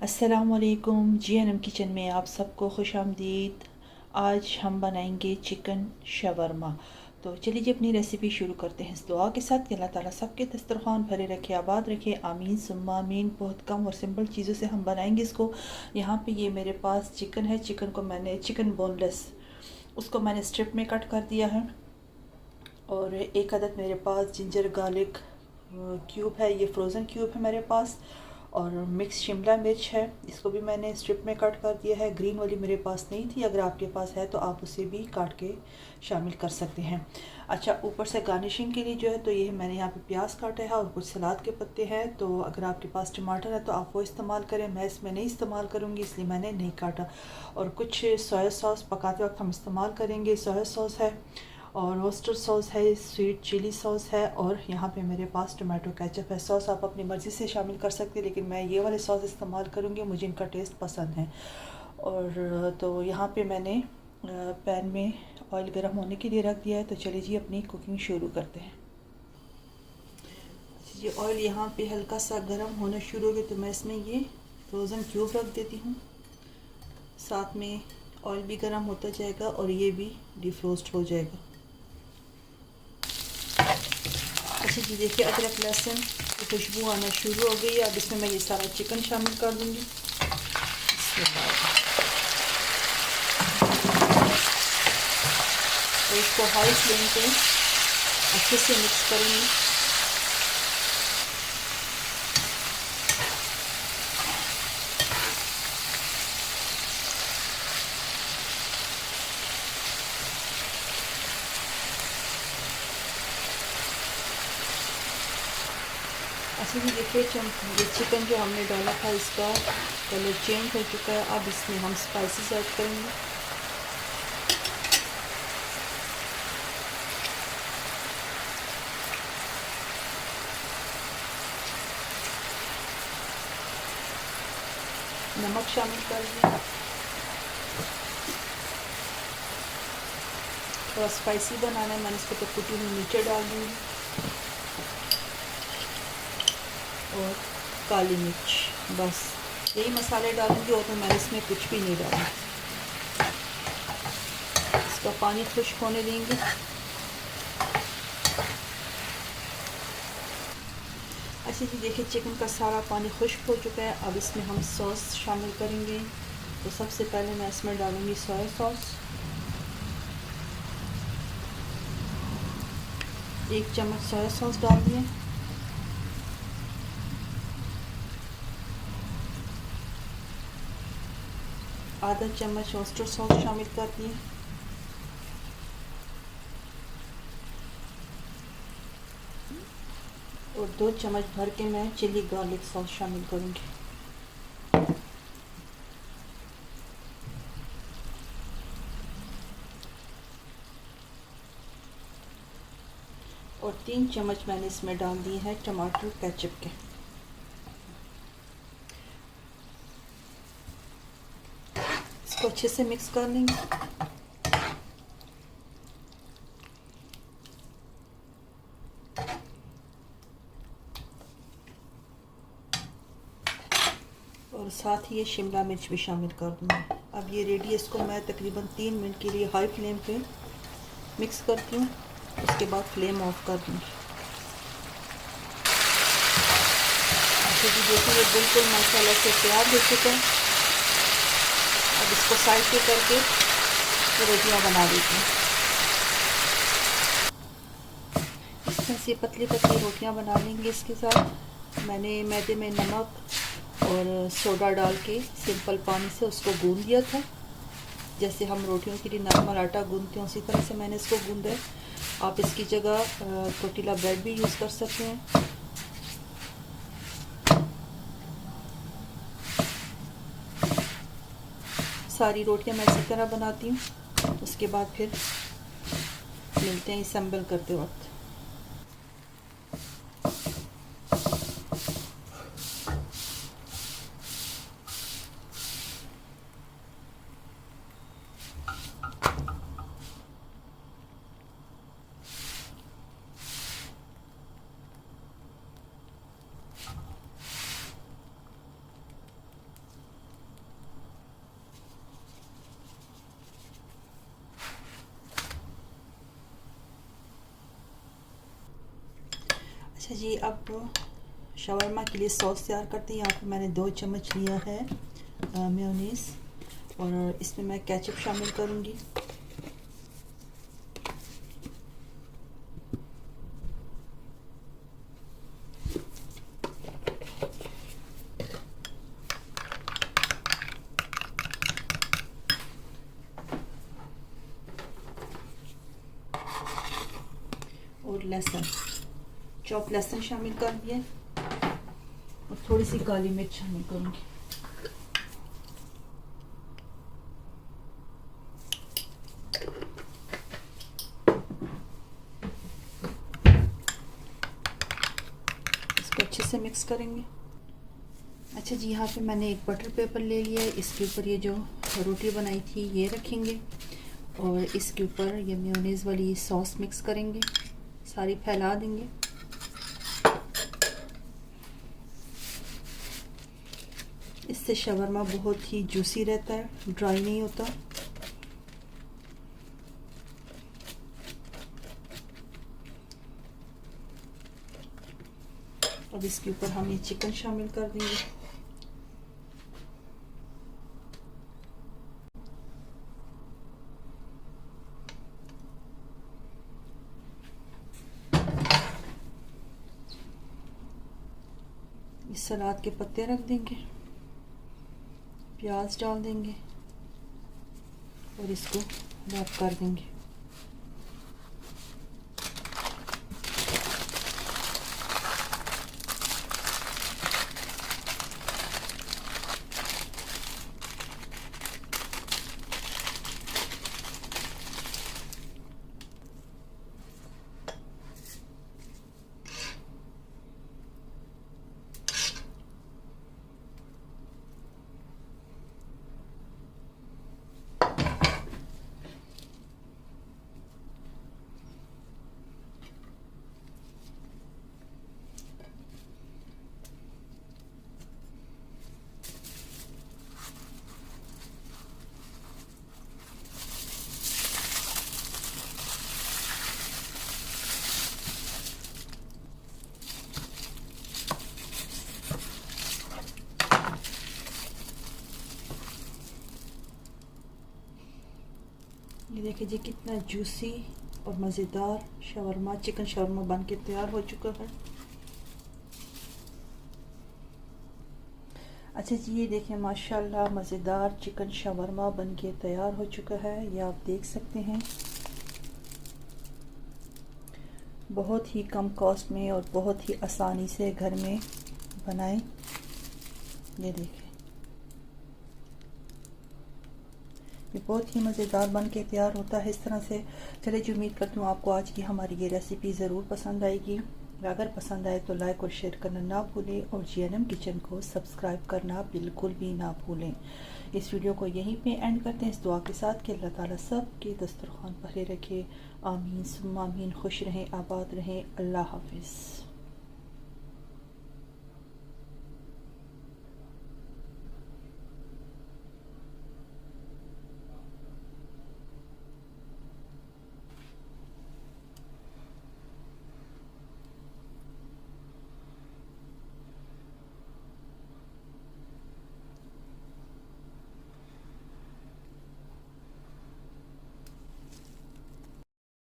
अस्सलामुअलैकुम GNM kitchen में आप सबको खुश आमदीद। आज हम बनाएंगे चिकन शवरमा। तो चलिए जी अपनी रेसिपी शुरू करते हैं इस दुआ के साथ कि अल्लाह ताला सबके दस्तरखान भरे रखे, आबाद रखे, आमीन सुम्मा आमीन। बहुत कम और सिंपल चीज़ों से हम बनाएंगे इसको। यहाँ पे ये मेरे पास चिकन है। चिकन बोनलेस, उसको मैंने स्ट्रिप में कट कर दिया है। और एक अदद मेरे पास जिंजर गार्लिक क्यूब है, ये फ्रोज़न क्यूब है मेरे पास। और मिक्स शिमला मिर्च है, इसको भी मैंने स्ट्रिप में कट कर दिया है। ग्रीन वाली मेरे पास नहीं थी, अगर आपके पास है तो आप उसे भी काट के शामिल कर सकते हैं। अच्छा, ऊपर से गार्निशिंग के लिए जो है तो ये मैंने यहाँ पे प्याज काटा है और कुछ सलाद के पत्ते हैं। तो अगर आपके पास टमाटर है तो आप वो इस्तेमाल करें, मैं इसमें नहीं इस्तेमाल करूँगी इसलिए मैंने नहीं काटा। और कुछ सोया सॉस पकाते वक्त हम इस्तेमाल करेंगे। सोया सॉस है और रोस्टर सॉस है, स्वीट चिली सॉस है, और यहाँ पे मेरे पास टमाटो केचप है। सॉस आप अपनी मर्ज़ी से शामिल कर सकते हैं, लेकिन मैं ये वाले सॉस इस्तेमाल करूँगी, मुझे इनका टेस्ट पसंद है। और तो यहाँ पे मैंने पैन में ऑयल गर्म होने के लिए रख दिया है। तो चलिए जी अपनी कुकिंग शुरू करते हैं। ये ऑयल यहाँ पे हल्का सा गर्म होना शुरू हो गया तो मैं इसमें ये फ्रोज़न क्यूब रख देती हूँ। साथ में ऑयल भी गर्म होता जाएगा और ये भी डिफ्रोस्ट हो जाएगा। अच्छा जी, देखिए अदरक लहसुन की खुशबू आना शुरू हो गई है। अब इसमें मैं ये सारा चिकन शामिल कर दूँगी। इसके बाद और इसको हाई फ्लेम पे अच्छे से मिक्स करूँगी। अच्छा जी, देखिए ये चिकन जो हमने डाला था इसका कलर चेंज हो चुका है। अब इसमें हम स्पाइसेस ऐड करेंगे। नमक शामिल कर दिया। थोड़ा स्पाइसी बनाना है, मैंने इसको तो कुटी हुई नीचे डाल दूँगी। और काली मिर्च, बस यही मसाले डालूंगी और तो मैंने इसमें कुछ भी नहीं डाला। इसका पानी खुश्क होने देंगे। अच्छा जी, देखिए चिकन का सारा पानी खुश्क हो चुका है। अब इसमें हम सॉस शामिल करेंगे। तो सबसे पहले मैं इसमें डालूंगी सोया सॉस, 1 चम्मच सोया सॉस डाल दिए। आधा चम्मच ऑयस्टर सॉस शामिल कर दिए। और 2 चम्मच भर के मैं चिली गार्लिक सॉस शामिल करूँगी। और 3 चम्मच मैंने इसमें डाल दिए हैं टमाटर केचप के। इसको अच्छे से मिक्स कर लेंगे। और साथ ही ये शिमला मिर्च भी शामिल कर दूँगी। अब ये रेडी है। इसको मैं तकरीबन 3 मिनट के लिए हाई फ्लेम पे मिक्स करती हूँ, उसके बाद फ्लेम ऑफ कर दूँगी। अच्छा जी, देखिए ये बिल्कुल मसाला से तैयार हो चुका है। अब इसको साइड पे करके रोटियाँ बना देती हूँ। इस तरह से पतली पतली रोटियाँ बना लेंगे। इसके साथ मैंने मैदे में नमक और सोडा डाल के सिंपल पानी से उसको गूंद दिया था। जैसे हम रोटियों के लिए नॉर्मल आटा गूंदते हैं उसी तरह से मैंने इसको गूंदा है। आप इसकी जगह टोटिला ब्रेड भी यूज़ कर सकते हैं। सारी रोटियां मैं इसी तरह बनाती हूँ। उसके बाद फिर मिलते हैं असेंबल करते वक्त। अच्छा जी, अब शवरमा के लिए सॉस तैयार करते हैं। यहाँ पे मैंने 2 चम्मच लिया है मेयोनीज़, और इसमें मैं केचप शामिल करूँगी। और लहसुन, चॉप लहसुन शामिल कर दिया, और थोड़ी सी काली मिर्च शामिल करूँगी। इसको अच्छे से मिक्स करेंगे। अच्छा जी, यहाँ पे मैंने एक बटर पेपर ले लिया है। इसके ऊपर ये जो रोटी बनाई थी ये रखेंगे, और इसके ऊपर ये मेयोनीज़ वाली सॉस मिक्स करेंगे, सारी फैला देंगे। इससे शवरमा बहुत ही जूसी रहता है, ड्राई नहीं होता। अब इसके ऊपर हम ये चिकन शामिल कर देंगे। इस सलाद के पत्ते रख देंगे, प्याज डाल देंगे, और इसको रैप कर देंगे। ये देखिए जी, कितना जूसी और मज़ेदार शवरमा, चिकन शवरमा बन के तैयार हो चुका है। अच्छा जी, ये देखें माशाल्लाह मज़ेदार चिकन शवरमा बन के तैयार हो चुका है। ये आप देख सकते हैं, बहुत ही कम कॉस्ट में और बहुत ही आसानी से घर में बनाएं। ये देखें, ये बहुत ही मज़ेदार बन के तैयार होता है इस तरह से। चलिए जी, उम्मीद करती हूँ आपको आज की हमारी ये रेसिपी ज़रूर पसंद आएगी। अगर पसंद आए तो लाइक और शेयर करना ना भूलें, और GNM किचन को सब्सक्राइब करना बिल्कुल भी ना भूलें। इस वीडियो को यहीं पे एंड करते हैं इस दुआ के साथ कि अल्लाह ताला सब के दस्तरखान भरे रखे। आमीन सुम्मा आमीन। खुश रहें, आबाद रहें। अल्लाह हाफिज़।